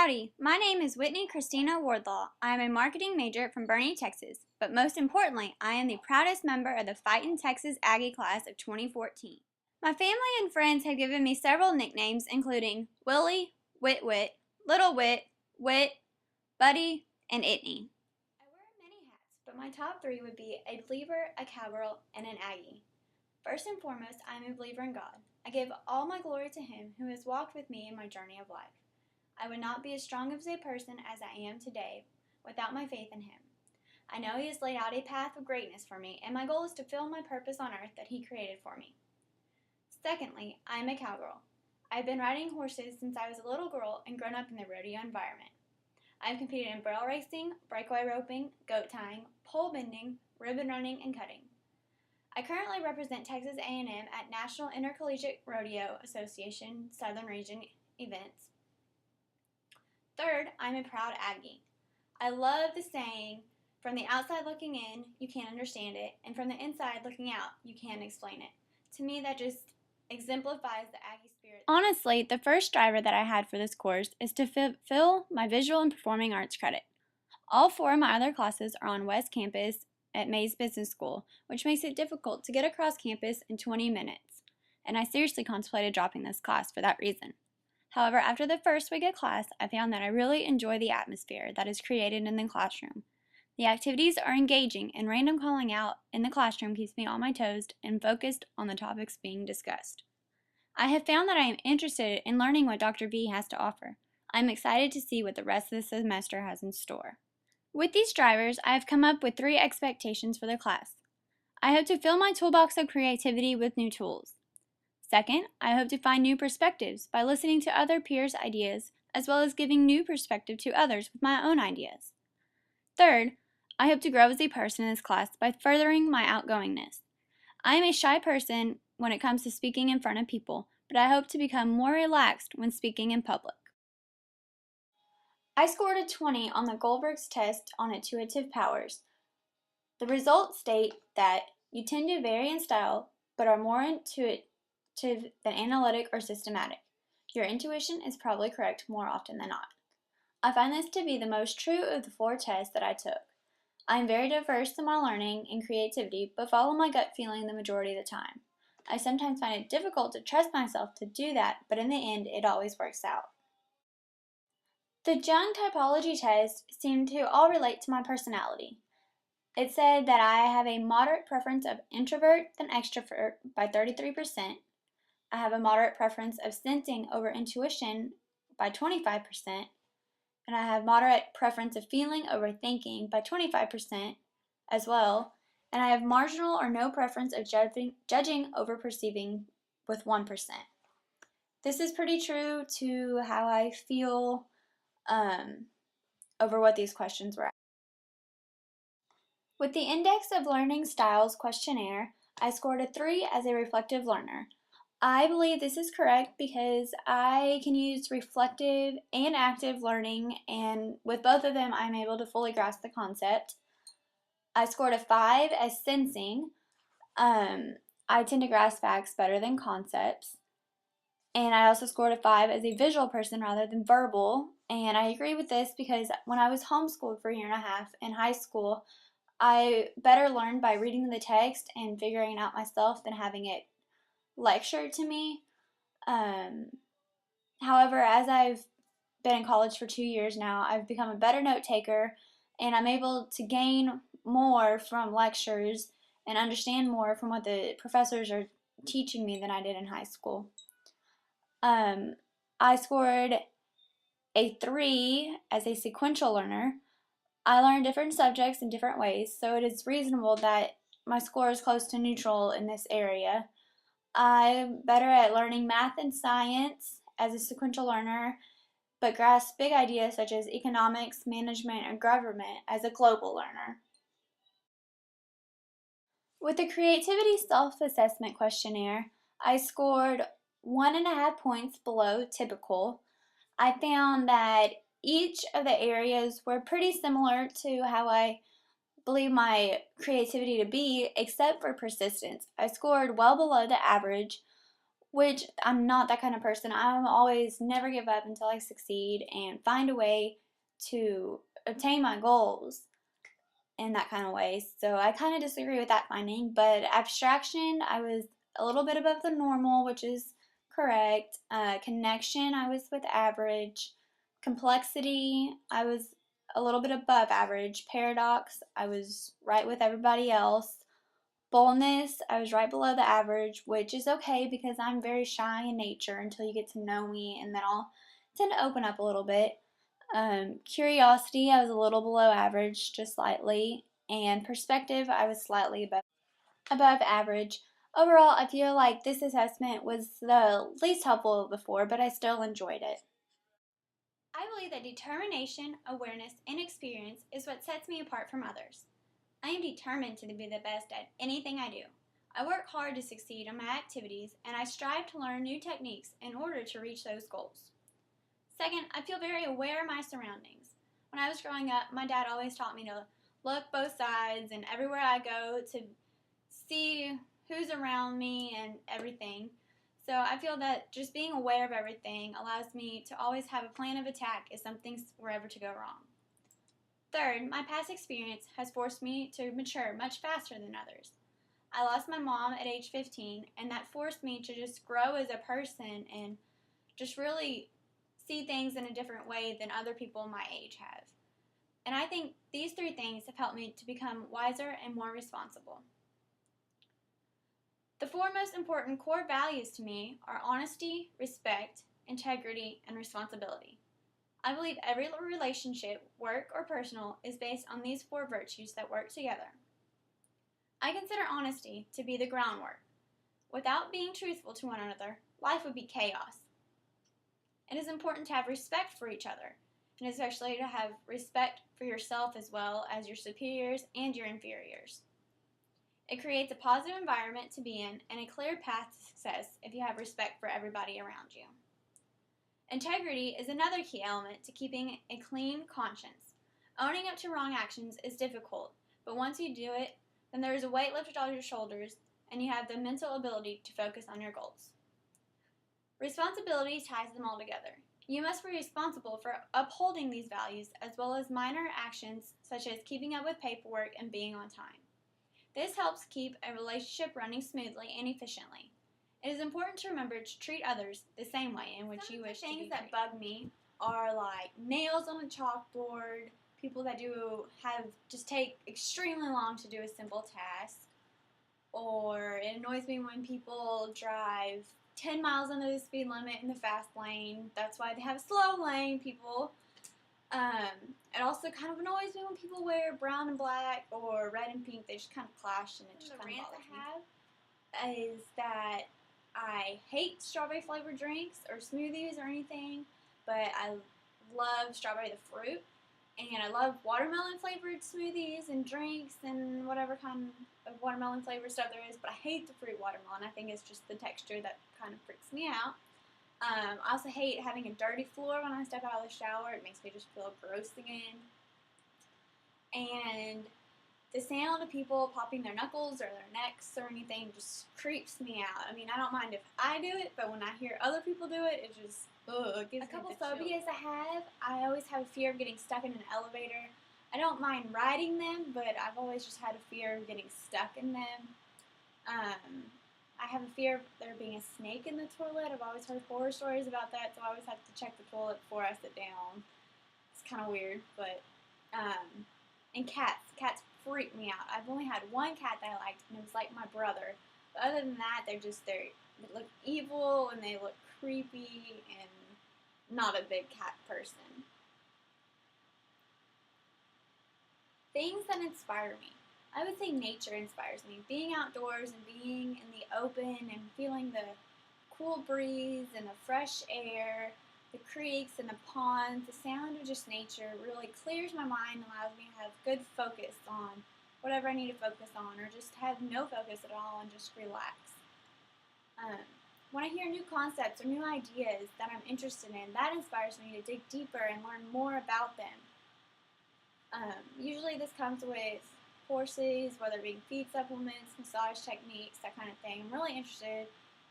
Howdy, my name is Whitney Christina Wardlaw. I am a marketing major from Boerne, Texas, but most importantly, I am the proudest member of the Fightin' Texas Aggie class of 2014. My family and friends have given me several nicknames, including Willie, Wit Wit, Little Wit, Wit, Buddy, and Itney. I wear many hats, but my top three would be a believer, a cowgirl, and an Aggie. First and foremost, I am a believer in God. I give all my glory to Him who has walked with me in my journey of life. I would not be as strong of a person as I am today without my faith in Him. I know He has laid out a path of greatness for me, and my goal is to fulfill my purpose on earth that He created for me. Secondly, I am a cowgirl. I have been riding horses since I was a little girl and grown up in the rodeo environment. I have competed in barrel racing, breakaway roping, goat tying, pole bending, ribbon running, and cutting. I currently represent Texas A&M at National Intercollegiate Rodeo Association Southern Region events. Third, I'm a proud Aggie. I love the saying, from the outside looking in, you can't understand it, and from the inside looking out, you can't explain it. To me, that just exemplifies the Aggie spirit. Honestly, the first driver that I had for this course is to fulfill my visual and performing arts credit. All four of my other classes are on West Campus at Mays Business School, which makes it difficult to get across campus in 20 minutes, and I seriously contemplated dropping this class for that reason. However, after the first week of class, I found that I really enjoy the atmosphere that is created in the classroom. The activities are engaging, and random calling out in the classroom keeps me on my toes and focused on the topics being discussed. I have found that I am interested in learning what Dr. V has to offer. I am excited to see what the rest of the semester has in store. With these drivers, I have come up with 3 expectations for the class. I hope to fill my toolbox of creativity with new tools. Second, I hope to find new perspectives by listening to other peers' ideas, as well as giving new perspective to others with my own ideas. Third, I hope to grow as a person in this class by furthering my outgoingness. I am a shy person when it comes to speaking in front of people, but I hope to become more relaxed when speaking in public. I scored a 20 on the Goldberg's test on intuitive powers. The results state that you tend to vary in style, but are more intuitive than analytic or systematic. Your intuition is probably correct more often than not. I find this to be the most true of the 4 tests that I took. I am very diverse in my learning and creativity, but follow my gut feeling the majority of the time. I sometimes find it difficult to trust myself to do that, but in the end, it always works out. The Jung typology test seemed to all relate to my personality. It said that I have a moderate preference of introvert than extrovert by 33%. I have a moderate preference of sensing over intuition by 25%, and I have moderate preference of feeling over thinking by 25% as well, and I have marginal or no preference of judging over perceiving with 1%. This is pretty true to how I feel over what these questions were. With the Index of Learning Styles questionnaire, I scored a 3 as a reflective learner. I believe this is correct because I can use reflective and active learning, and with both of them I'm able to fully grasp the concept. I scored a 5 as sensing. I tend to grasp facts better than concepts. And I also scored a 5 as a visual person rather than verbal. And I agree with this because when I was homeschooled for a year and a half in high school, I better learned by reading the text and figuring it out myself than having it lectured to me. However, as I've been in college for 2 years now, I've become a better note taker, and I'm able to gain more from lectures and understand more from what the professors are teaching me than I did in high school. I scored a 3 as a sequential learner. I learn different subjects in different ways, so it is reasonable that my score is close to neutral in this area. I'm better at learning math and science as a sequential learner, but grasp big ideas such as economics, management, and government as a global learner. With the Creativity Self-Assessment Questionnaire, I scored 1.5 points below typical. I found that each of the areas were pretty similar to how I believe my creativity to be, except for persistence. I scored well below the average, which I'm not that kind of person. I'm always never give up until I succeed and find a way to obtain my goals in that kind of way. So I kind of disagree with that finding, but abstraction, I was a little bit above the normal, which is correct. Connection, I was with average. Complexity, I was a little bit above average. Paradox, I was right with everybody else. Boldness, I was right below the average, which is okay because I'm very shy in nature until you get to know me, and then I'll tend to open up a little bit. Curiosity, I was a little below average, just slightly. And perspective, I was slightly above average. Overall, I feel like this assessment was the least helpful of the four, but I still enjoyed it. I believe that determination, awareness, and experience is what sets me apart from others. I am determined to be the best at anything I do. I work hard to succeed in my activities, and I strive to learn new techniques in order to reach those goals. Second, I feel very aware of my surroundings. When I was growing up, my dad always taught me to look both sides and everywhere I go to see who's around me and everything. So I feel that just being aware of everything allows me to always have a plan of attack if something were ever to go wrong. Third, my past experience has forced me to mature much faster than others. I lost my mom at age 15, and that forced me to just grow as a person and just really see things in a different way than other people my age have. And I think these three things have helped me to become wiser and more responsible. The four most important core values to me are honesty, respect, integrity, and responsibility. I believe every relationship, work or personal, is based on these four virtues that work together. I consider honesty to be the groundwork. Without being truthful to one another, life would be chaos. It is important to have respect for each other, and especially to have respect for yourself as well as your superiors and your inferiors. It creates a positive environment to be in and a clear path to success if you have respect for everybody around you. Integrity is another key element to keeping a clean conscience. Owning up to wrong actions is difficult, but once you do it, then there is a weight lifted off your shoulders and you have the mental ability to focus on your goals. Responsibility ties them all together. You must be responsible for upholding these values as well as minor actions such as keeping up with paperwork and being on time. This helps keep a relationship running smoothly and efficiently. It is important to remember to treat others the same way in which you wish to be treated. Things that bug me are like nails on a chalkboard, people that just take extremely long to do a simple task, or it annoys me when people drive 10 miles under the speed limit in the fast lane. That's why they have a slow lane, people. It also kind of annoys me when people wear brown and black or red and pink. They just kind of clash, and it just kind of bothers me. Is that I hate strawberry flavored drinks or smoothies or anything, but I love strawberry the fruit, and I love watermelon flavored smoothies and drinks and whatever kind of watermelon flavored stuff there is, but I hate the fruit watermelon. I think it's just the texture that kind of freaks me out. I also hate having a dirty floor when I step out of the shower. It makes me just feel gross again. And the sound of people popping their knuckles or their necks or anything just creeps me out. I mean, I don't mind if I do it, but when I hear other people do it, it just gives me a couple phobias I always have a fear of getting stuck in an elevator. I don't mind riding them, but I've always just had a fear of getting stuck in them. I have a fear of there being a snake in the toilet. I've always heard horror stories about that, so I always have to check the toilet before I sit down. It's kind of weird, but, and cats. Cats freak me out. I've only had one cat that I liked, and it was like my brother. But other than that, they look evil, and they look creepy, and not a big cat person. Things that inspire me. I would say nature inspires me. Being outdoors and being in the open and feeling the cool breeze and the fresh air, the creeks and the ponds, the sound of just nature really clears my mind and allows me to have good focus on whatever I need to focus on, or just have no focus at all and just relax. When I hear new concepts or new ideas that I'm interested in, that inspires me to dig deeper and learn more about them. Usually this comes with courses, whether it be feed supplements, massage techniques, that kind of thing. I'm really interested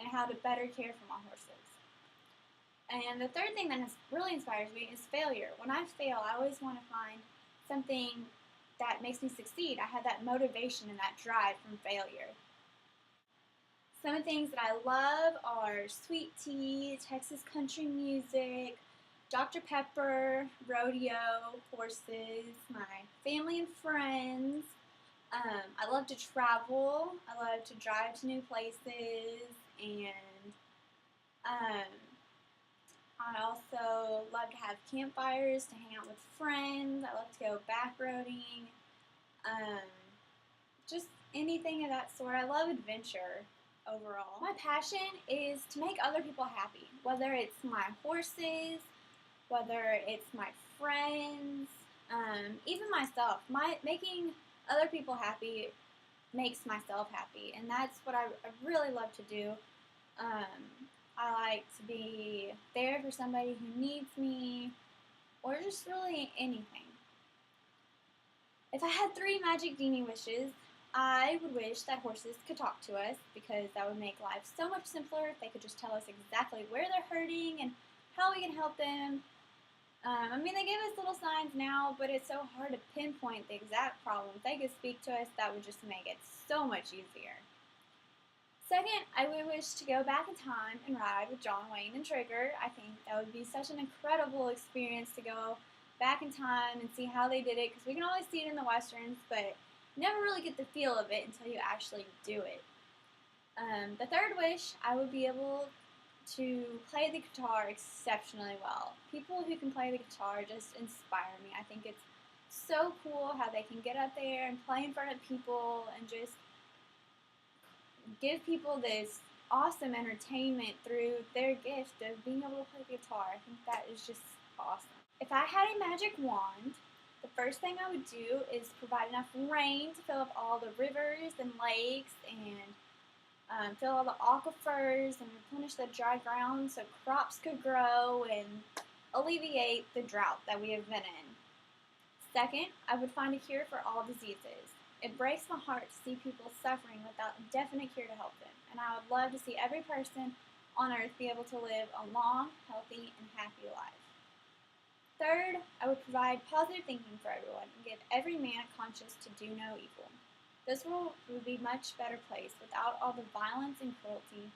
and how to better care for my horses. And the third thing that really inspires me is failure. When I fail, I always want to find something that makes me succeed. I have that motivation and that drive from failure. Some of the things that I love are sweet tea, Texas country music, Dr. Pepper, rodeo, horses, my family and friends. I love to travel. I love to drive to new places, and I also love to have campfires to hang out with friends. I love to go backroading. Just anything of that sort. I love adventure overall. My passion is to make other people happy, whether it's my horses, whether it's my friends, even myself. Making other people happy makes myself happy, and that's what I really love to do. I like to be there for somebody who needs me, or just really anything. If I had 3 magic genie wishes, I would wish that horses could talk to us, because that would make life so much simpler if they could just tell us exactly where they're hurting and how we can help them. They give us little signs now, but it's so hard to pinpoint the exact problem. If they could speak to us, that would just make it so much easier. Second, I would wish to go back in time and ride with John Wayne and Trigger. I think that would be such an incredible experience to go back in time and see how they did it, because we can always see it in the westerns, but never really get the feel of it until you actually do it. The third wish, I would be able to play the guitar exceptionally well. People who can play the guitar just inspire me. I think it's so cool how they can get up there and play in front of people and just give people this awesome entertainment through their gift of being able to play the guitar. I think that is just awesome. If I had a magic wand, the first thing I would do is provide enough rain to fill up all the rivers and lakes, and fill all the aquifers and replenish the dry ground so crops could grow and alleviate the drought that we have been in. Second, I would find a cure for all diseases. It breaks my heart to see people suffering without a definite cure to help them, and I would love to see every person on earth be able to live a long, healthy, and happy life. Third, I would provide positive thinking for everyone and give every man a conscience to do no evil. This world would be a much better place without all the violence and cruelty,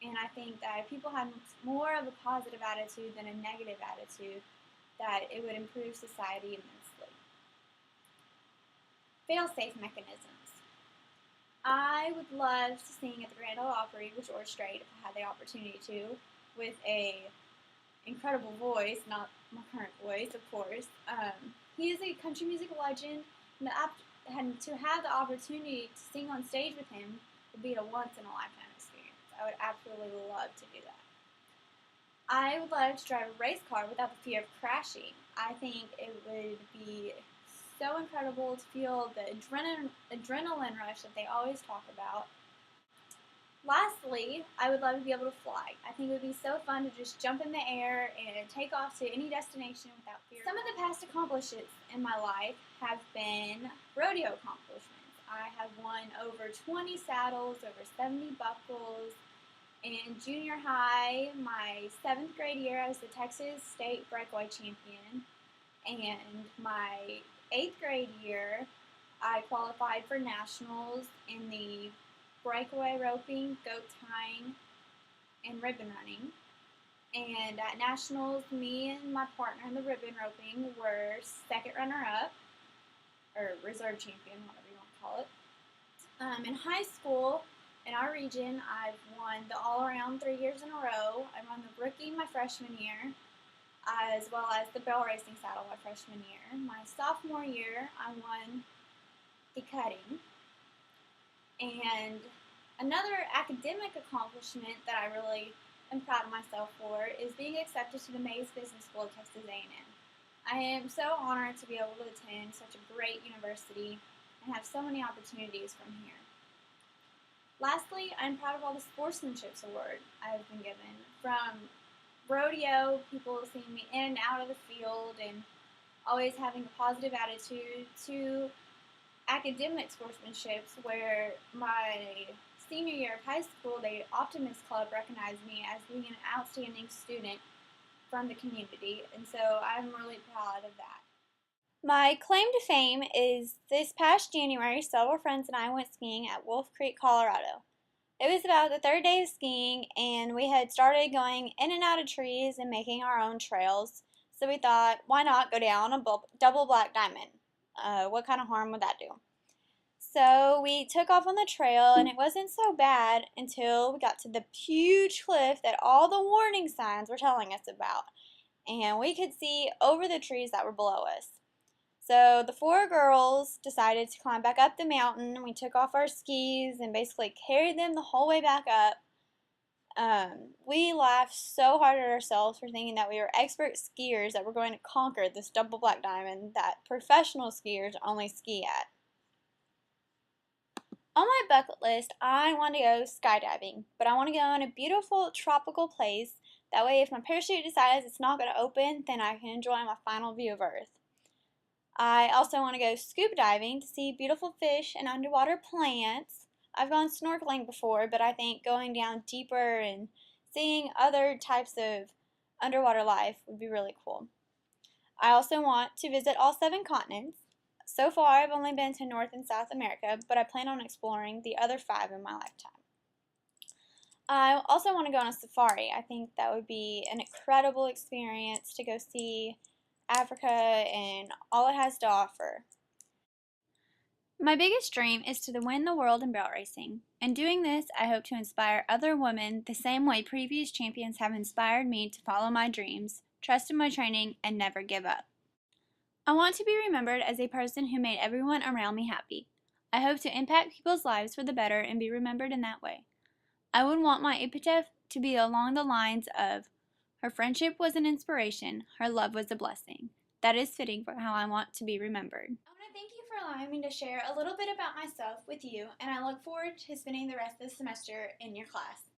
and I think that if people had more of a positive attitude than a negative attitude, that it would improve society immensely. Fail-safe mechanisms. I would love to sing at the Grand Ole Opry with George Strait if I had the opportunity to, with a incredible voice, not my current voice, of course. He is a country music legend, and to have the opportunity to sing on stage with him would be a once-in-a-lifetime experience. I would absolutely love to do that. I would love to drive a race car without the fear of crashing. I think it would be so incredible to feel the adrenaline rush that they always talk about. Lastly, I would love to be able to fly. I think it would be so fun to just jump in the air and take off to any destination without fear. Some of the past accomplishments in my life have been rodeo accomplishments. I have won over 20 saddles, over 70 buckles. In junior high, my 7th grade year, I was the Texas State Breakaway Champion. And my 8th grade year, I qualified for nationals in the breakaway roping, goat tying, and ribbon running. And at nationals, me and my partner in the ribbon roping were 2nd runner-up, or reserve champion, whatever you want to call it. In high school, in our region, I've won the all-around 3 years in a row. I won the rookie my freshman year, as well as the barrel racing saddle my freshman year. My sophomore year, I won the cutting. And another academic accomplishment that I really am proud of myself for is being accepted to the Mays Business School of Texas A&M. I am so honored to be able to attend such a great university and have so many opportunities from here. Lastly, I'm proud of all the sportsmanship awards I've been given. From rodeo, people seeing me in and out of the field and always having a positive attitude, to academic sportsmanships where my senior year of high school, the Optimist Club recognized me as being an outstanding student from the community, and so I'm really proud of that. My claim to fame is this past January, several friends and I went skiing at Wolf Creek, Colorado. It was about the third day of skiing, and we had started going in and out of trees and making our own trails. So we thought, why not go down a double black diamond? What kind of harm would that do? So we took off on the trail, and it wasn't so bad until we got to the huge cliff that all the warning signs were telling us about. And we could see over the trees that were below us. So the four girls decided to climb back up the mountain. We took off our skis and basically carried them the whole way back up. We laughed so hard at ourselves for thinking that we were expert skiers that were going to conquer this double black diamond that professional skiers only ski at. On my bucket list, I want to go skydiving, but I want to go in a beautiful tropical place. That way, if my parachute decides it's not going to open, then I can enjoy my final view of Earth. I also want to go scuba diving to see beautiful fish and underwater plants. I've gone snorkeling before, but I think going down deeper and seeing other types of underwater life would be really cool. I also want to visit all 7 continents. So far, I've only been to North and South America, but I plan on exploring the other 5 in my lifetime. I also want to go on a safari. I think that would be an incredible experience to go see Africa and all it has to offer. My biggest dream is to win the world in belt racing. In doing this, I hope to inspire other women the same way previous champions have inspired me to follow my dreams, trust in my training, and never give up. I want to be remembered as a person who made everyone around me happy. I hope to impact people's lives for the better and be remembered in that way. I would want my epitaph to be along the lines of, her friendship was an inspiration, her love was a blessing. That is fitting for how I want to be remembered. I want to thank you for allowing me to share a little bit about myself with you, and I look forward to spending the rest of the semester in your class.